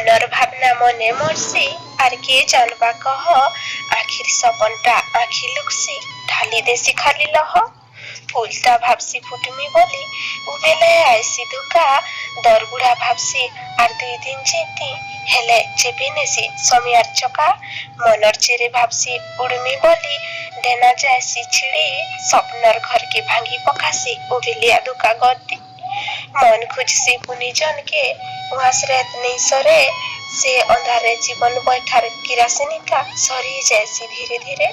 মনৰ ভাৱনা মনে মৰছি আর কে জানবা কহ আখির সপনটা আখি লুকছি ঢালি দেশি খালি লহ ফুলটা ভাবছি ফুটমি বলি উবেলে আইসি ধোকা দরগুড়া ভাবছি আর 2 দিন যেতি হেলে চেপে নেছি সমিয়ার চকা মনর চেরে ভাবছি উড়মি বলি ডেনা যাইছি ছিড়ি স্বপ্নর ঘরকে ভাঙি পকাছি উবেলিয়া ধোকা গদ্দি মন খুঁজছি পুনি জনকে ওয়াসরেত নেই সরে से अंधारे जीवन बैठार किरासिनिका सरी जायसी धीरे धीरे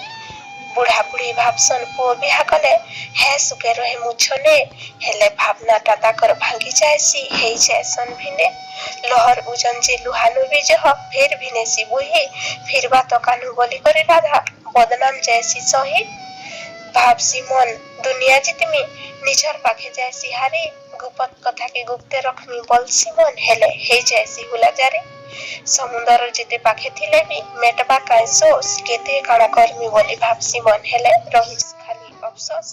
बुढ़ा बुढ़ी भाबसन पुओ बिहा कले हे सुके रहे मुछने हेले भावनाटा ताकर भांगी जायसी हेई जायसन भिने लहर उजन जे लुहानु बीज ह फिर भिनेसी बुही फिर बात कान्हु बोली करे राधा बदनाम जायसी सही भाबसी मन दुनिया जितमी निजर पाखे जायसी हारी गुपत कथा के गुप्ते रखमी बोलसी मन हेले हेई जायसी हुला जारी समुद्र जेते पाखे थिले भी मेटबा काई सोस केते काणा कर्मी बोली भाबसी मन हेले रहिस खाली अफसोस।